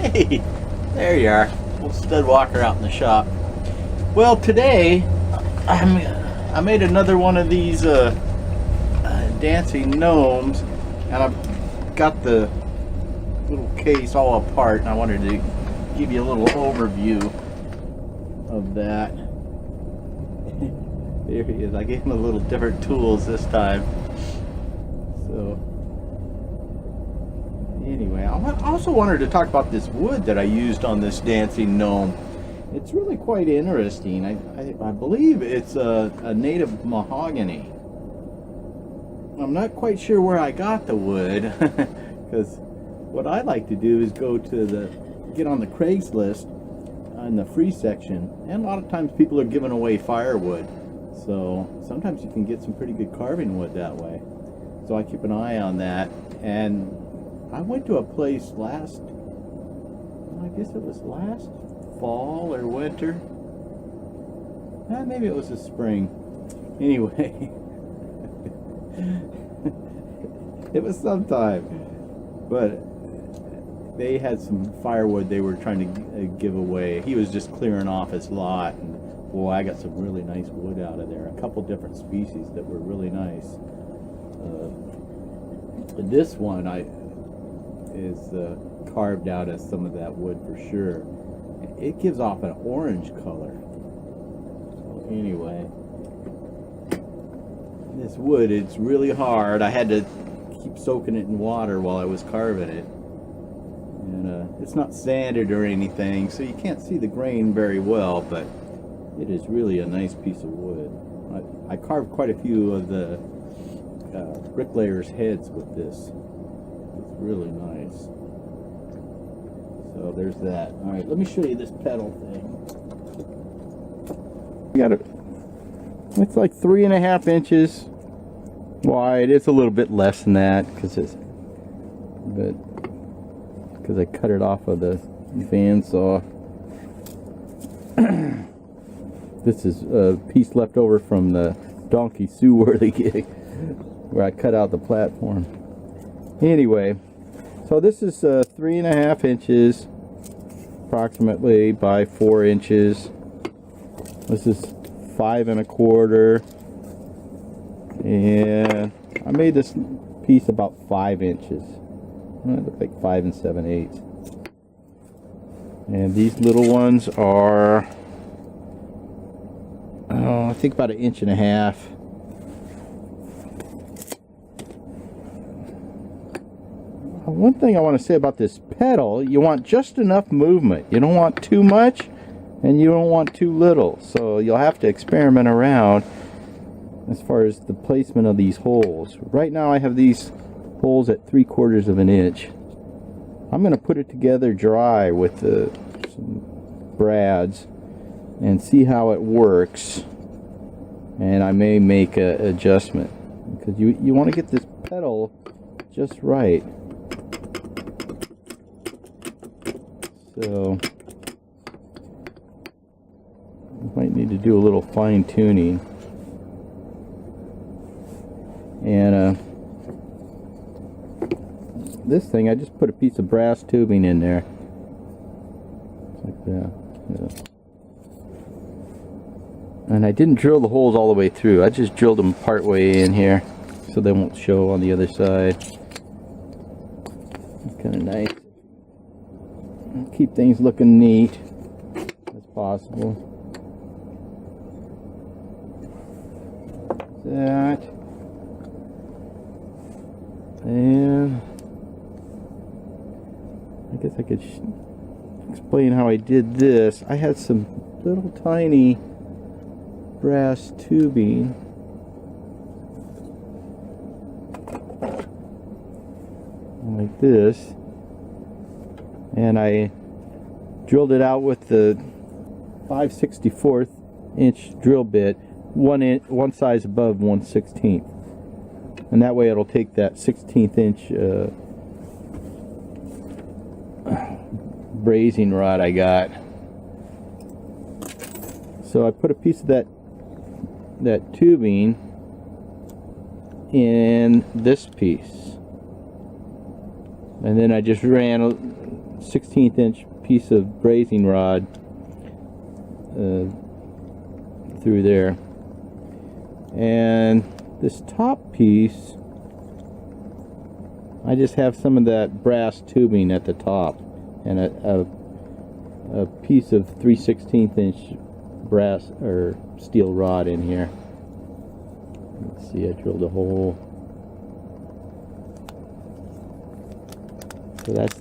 Hey, there you are. Old stud walker out in the shop. Well, today I made another one of these dancing gnomes, and I've got the little case all apart, and I wanted to give you a little overview of that. There he is. I gave him a little different tools this time. So anyway, I also wanted to talk about this wood that I used on this dancing gnome. It's really quite interesting. I believe it's a native mahogany. I'm not quite sure where I got the wood, because what I like to do is get on the Craigslist in the free section, and a lot of times people are giving away firewood. So sometimes you can get some pretty good carving wood that way. So I keep an eye on that. And I went to a place I guess it was last fall or winter. Maybe it was the spring. Anyway, it was sometime. But they had some firewood they were trying to give away. He was just clearing off his lot. And boy, I got some really nice wood out of there. A couple different species that were really nice. This one is carved out as some of that wood for sure. It gives off an orange color. So anyway, this wood, it's really hard. I had to keep soaking it in water while I was carving it. And it's not sanded or anything, so you can't see the grain very well, but it is really a nice piece of wood. I carved quite a few of the bricklayers' heads with this. It's really nice. So there's that. All right, let me show you this pedal thing. It's like 3.5 inches wide. It's a little bit less than that because I cut it off of the bandsaw. This is a piece left over from the Donkey Sue-worthy gig where I cut out the platform. Anyway, so this is 3.5 inches approximately by 4 inches. This is 5 1/4, and I made this piece about 5 inches. It looks like 5 7/8. And these little ones are, I think about 1.5 inches. One thing I want to say about this pedal, you want just enough movement. You don't want too much, and you don't want too little. So you'll have to experiment around as far as the placement of these holes. Right now I have these holes at 3/4 inch. I'm going to put it together dry with some brads and see how it works, and I may make an adjustment because you want to get this pedal just right. So you might need to do a little fine tuning. And this thing, I just put a piece of brass tubing in there like that. Yeah. And I didn't drill the holes all the way through. I just drilled them part way in here so they won't show on the other side. It's kind of nice. Keep things looking neat as possible. That. And I guess I could explain how I did this. I had some little tiny brass tubing like this, and I drilled it out with the 5/64 inch drill bit, one size above 1/16, and that way it'll take that 1/16 inch brazing rod I got. So I put a piece of that tubing in this piece, and then I just ran 16th inch piece of brazing rod through there. And this top piece, I just have some of that brass tubing at the top and a piece of 3/16 inch brass or steel rod in here. Let's see, I drilled a hole. So that's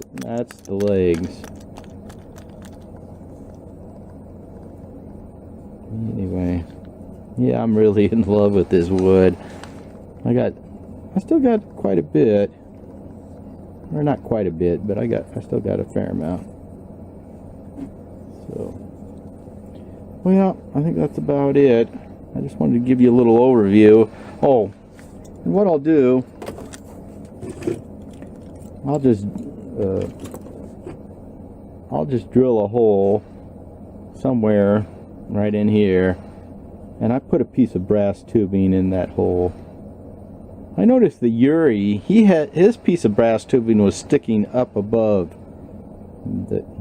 the legs. Anyway, yeah, I'm really in love with this wood. I still got quite a bit, or not quite a bit, but I still got a fair amount. So, well, I think that's about it. I just wanted to give you a little overview. Oh, and what I'll do, I'll just drill a hole somewhere right in here, and I put a piece of brass tubing in that hole. I noticed the Yuri, his piece of brass tubing was sticking up above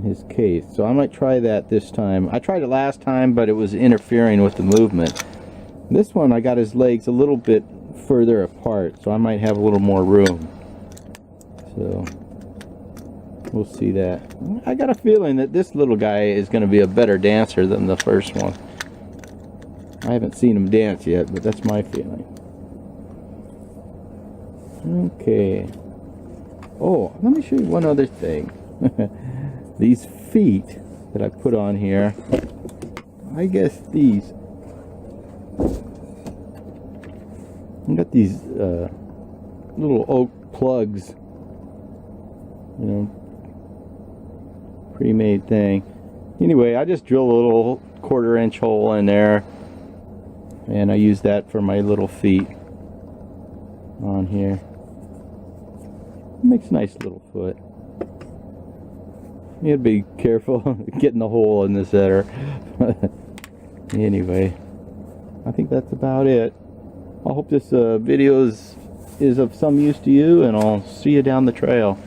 his case, so I might try that this time. I tried it last time, but it was interfering with the movement. This one, I got his legs a little bit further apart, so I might have a little more room. So we'll see that. I got a feeling that this little guy is going to be a better dancer than the first one. I haven't seen him dance yet, but that's my feeling. Okay. Oh, let me show you one other thing. These feet that I put on here, I guess these, I got these little oak plugs, you know, pre-made thing. Anyway, I just drilled a little 1/4 inch hole in there, and I use that for my little feet on here. It makes a nice little foot. You gotta be careful getting the hole in the center. Anyway, I think that's about it. I hope this video is of some use to you, and I'll see you down the trail.